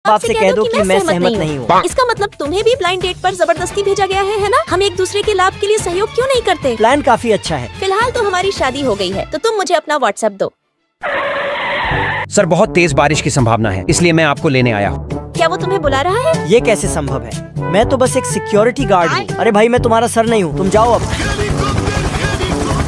आपसे कह दो कि मैं सहमत नहीं हूँ। इसका मतलब तुम्हें भी ब्लाइंड डेट पर जबरदस्ती भेजा गया है ना? हम एक दूसरे के लाभ के लिए सहयोग क्यों नहीं करते? प्लान काफी अच्छा है। फिलहाल तो हमारी शादी हो गई है, तो तुम मुझे अपना व्हाट्सएप दो। सर बहुत तेज बारिश की संभावना है, इसलिए मैं आपको लेने आया हूँ। क्या वो तुम्हें बुला रहा है? ये कैसे संभव है? मैं तो बस एक सिक्योरिटी गार्ड हूँ। अरे भाई मैं तुम्हारा सर नहीं हूँ, तुम जाओ अब।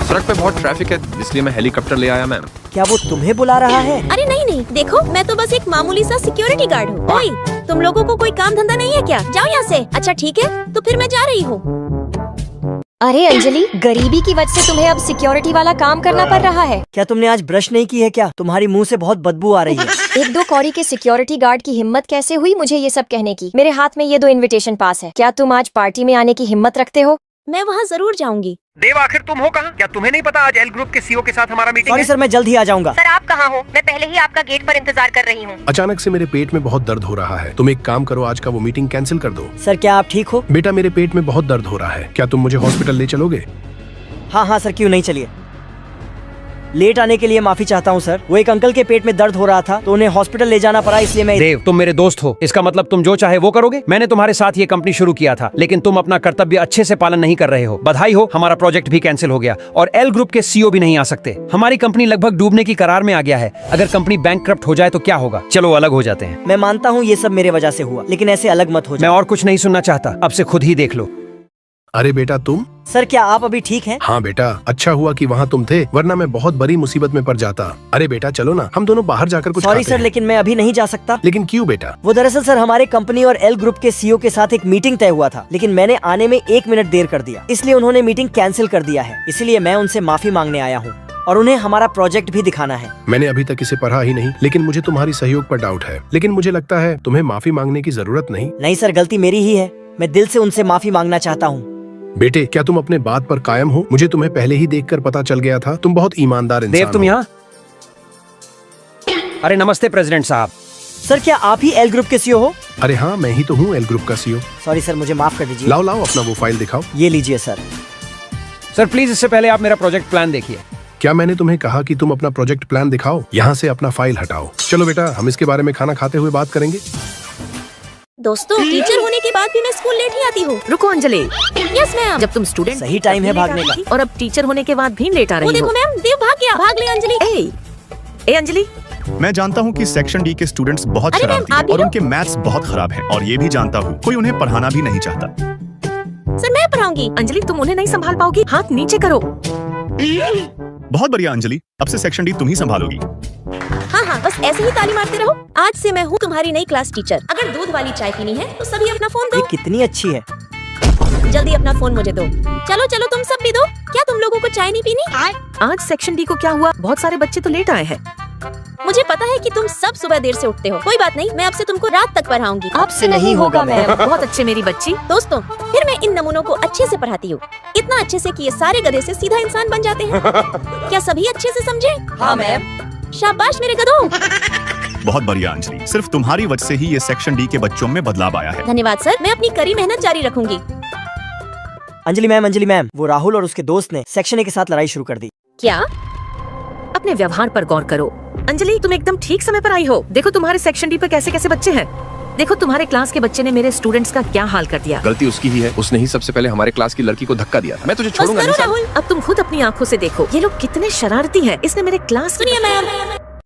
सड़क पे बहुत ट्रैफिक है, इसलिए मैं हेलीकॉप्टर ले आया मैम। क्या वो तुम्हें बुला रहा है? अरे नहीं, देखो मैं तो बस एक मामूली सा सिक्योरिटी गार्ड हूँ। ओए, तुम लोगों को कोई काम धंधा नहीं है क्या? जाओ यहाँ से। अच्छा ठीक है, तो फिर मैं जा रही हूँ। अरे अंजलि, गरीबी की वजह से तुम्हें अब सिक्योरिटी वाला काम करना पड़ रहा है। क्या तुमने आज ब्रश नहीं की है क्या? तुम्हारी मुंह से बहुत बदबू आ रही है। 1-2 कौड़ी के सिक्योरिटी गार्ड की हिम्मत कैसे हुई मुझे ये सब कहने की? मेरे हाथ में ये 2 इनविटेशन पास है। क्या तुम आज पार्टी में आने की हिम्मत रखते हो? मैं वहाँ जरूर जाऊंगी। देव आखिर तुम हो कहाँ? क्या तुम्हें नहीं पता आज एल ग्रुप के सीईओ के साथ हमारा मीटिंग सॉरी है? सर, मैं जल्द ही आ जाऊंगा। सर आप कहाँ हो? मैं पहले ही आपका गेट पर इंतजार कर रही हूँ। अचानक से मेरे पेट में बहुत दर्द हो रहा है। तुम एक काम करो, आज का वो मीटिंग कैंसिल कर दो। सर क्या आप ठीक हो? बेटा मेरे पेट में बहुत दर्द हो रहा है, क्या तुम मुझे हॉस्पिटल ले चलोगे? हाँ सर, क्यों नहीं, चलिए। लेट आने के लिए माफी चाहता हूँ सर। वो एक अंकल के पेट में दर्द हो रहा था तो उन्हें हॉस्पिटल ले जाना पड़ा, इसलिए मैं। देव तुम मेरे दोस्त हो, इसका मतलब तुम जो चाहे वो करोगे। मैंने तुम्हारे साथ ये कंपनी शुरू किया था, लेकिन तुम अपना कर्तव्य अच्छे से पालन नहीं कर रहे हो। बधाई हो, हमारा प्रोजेक्ट भी कैंसिल हो गया और एल ग्रुप के सीईओ भी नहीं आ सकते। हमारी कंपनी लगभग डूबने की कगार में आ गया है। अगर कंपनी बैंकक्रप्ट हो जाए तो क्या होगा? चलो अलग हो जाते हैं। मैं मानता हूँ ये सब मेरे वजह से हुआ, लेकिन ऐसे अलग मत हो मैं जाओ। और कुछ नहीं सुनना चाहता, अब से खुद ही देख लो। अरे बेटा तुम। सर क्या आप अभी ठीक हैं? हाँ बेटा, अच्छा हुआ कि वहाँ तुम थे, वरना मैं बहुत बड़ी मुसीबत में पड़ जाता। अरे बेटा चलो ना, हम दोनों बाहर जाकर कुछ सॉरी खाते सर, हैं। लेकिन मैं अभी नहीं जा सकता। लेकिन क्यों बेटा? वो दरअसल सर हमारे कंपनी और एल ग्रुप के सीईओ के साथ एक मीटिंग तय हुआ था, लेकिन मैंने आने में 1 मिनट देर कर दिया, इसलिए उन्होंने मीटिंग कैंसिल कर दिया है। इसलिए मैं उनसे माफी मांगने आया हूँ और उन्हें हमारा प्रोजेक्ट भी दिखाना है। मैंने अभी तक इसे पढ़ा ही नहीं, लेकिन मुझे तुम्हारी सहयोग पर डाउट है। लेकिन मुझे लगता है तुम्हें माफी मांगने की जरूरत नहीं। नहीं सर, गलती मेरी ही है। मैं दिल से उनसे माफी मांगना चाहता हूँ। बेटे क्या तुम अपने बात पर कायम हो? मुझे तुम्हें पहले ही देखकर पता चल गया था, तुम बहुत ईमानदार इंसान देव तुम हो। यहाँ? अरे नमस्ते प्रेसिडेंट साहब। सर क्या आप ही एल ग्रुप के सीईओ हो? अरे हाँ, मैं ही तो हूँ एल ग्रुप का सीईओ। सॉरी सर, मुझे माफ कर दीजिए। लाओ अपना वो फाइल दिखाओ। ये लीजिए सर। सर प्लीज इससे पहले आप मेरा प्रोजेक्ट प्लान देखिए। क्या मैंने तुम्हें कहा कि तुम अपना प्रोजेक्ट प्लान दिखाओ? यहाँ से अपना फाइल हटाओ। चलो बेटा, हम इसके बारे में खाना खाते हुए बात करेंगे। दोस्तों, टीचर होने के बाद भी मैं स्कूल लेट ही आती हूँ। रुको अंजलि, यस मैम। जब तुम स्टूडेंट सही टाइम है भागने का। और अब टीचर होने के बाद भी लेट आ वो रही देखो हो। मैम, देव भाग गया। भाग ले अंजलि। ए अंजलि, मैं जानता हूँ कि सेक्शन डी के स्टूडेंट्स बहुत अरे मैम, शरारती आप हैं भी और हो? उनके मैथ्स बहुत खराब हैं, और ये भी जानता हूँ कोई उन्हें पढ़ाना भी नहीं चाहता। सर मैं पढ़ाऊंगी। अंजलि तुम उन्हें नहीं संभाल पाओगी, हाथ नीचे करो। बहुत बढ़िया अंजलि, अब से सेक्शन डी तुम ही संभालोगी। हाँ, बस ऐसे ही ताली मारते रहो। आज से मैं हूँ तुम्हारी नई क्लास टीचर। अगर दूध वाली चाय पीनी है तो सभी अपना फोन ये दो। कितनी अच्छी है। जल्दी अपना फोन मुझे दो। चलो तुम सब भी दो। क्या तुम लोगों को चाय नहीं पीनी? आज सेक्शन डी को क्या हुआ? बहुत सारे बच्चे तो लेट आए हैं। मुझे पता है कि तुम सब सुबह देर से उठते हो। कोई बात नहीं, मैं अब से तुमको रात तक पढ़ाऊंगी। आपसे नहीं होगा मैम। बहुत अच्छे मेरी बच्ची। दोस्तों, फिर मैं इन नमूनों को अच्छे से पढ़ाती हूँ, इतना अच्छे से कि ये सारे गधे से सीधा इंसान बन जाते हैं। क्या सभी अच्छे से समझे? हाँ मैम। शाबाश मेरे गधों। बहुत बढ़िया अंजलि, सिर्फ तुम्हारी वजह से ही ये सेक्शन डी के बच्चों में बदलाव आया है। धन्यवाद सर, मैं अपनी कड़ी मेहनत जारी रखूंगी। अंजलि मैम, वो राहुल और उसके दोस्त ने सेक्शन ए के साथ लड़ाई शुरू कर दी। क्या? अपने व्यवहार पर गौर करो। अंजलि तुम एकदम ठीक समय पर आई हो। देखो तुम्हारे सेक्शन डी पर कैसे कैसे बच्चे हैं। देखो तुम्हारे क्लास के बच्चे ने मेरे स्टूडेंट्स का क्या हाल कर दिया। गलती उसकी ही है, उसने ही सबसे पहले हमारे क्लास की लड़की को धक्का दिया था। मैं तुझे बस छोड़ूंगा करो नहीं साहब। राहुल। अब तुम खुद अपनी आंखों से देखो, ये लोग कितने शरारती हैं। इसने मेरे क्लास सुनिए मैम,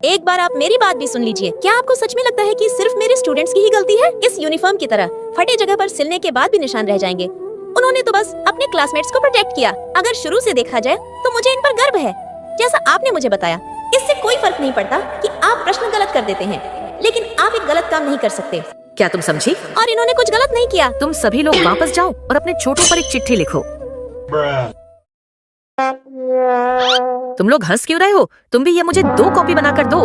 एक बार आप मेरी बात भी सुन लीजिए। क्या आपको सच में लगता है कि सिर्फ मेरे स्टूडेंट्स की ही गलती है? इस यूनिफॉर्म की तरह फटे जगह पर सिलने के बाद भी निशान रह जाएंगे। उन्होंने तो बस अपने क्लासमेट्स को प्रोटेक्ट किया। अगर शुरू से देखा जाए तो मुझे इन पर गर्व है। जैसा आपने मुझे बताया, इससे कोई फर्क नहीं पड़ता कि आप प्रश्न गलत कर देते हैं, लेकिन आप एक गलत काम नहीं कर सकते। क्या तुम समझी? और इन्होंने कुछ गलत नहीं किया। तुम सभी लोग वापस जाओ और अपने छोटों पर एक चिट्ठी लिखो। तुम लोग हंस क्यों रहे हो? तुम भी ये मुझे 2 कॉपी बनाकर दो।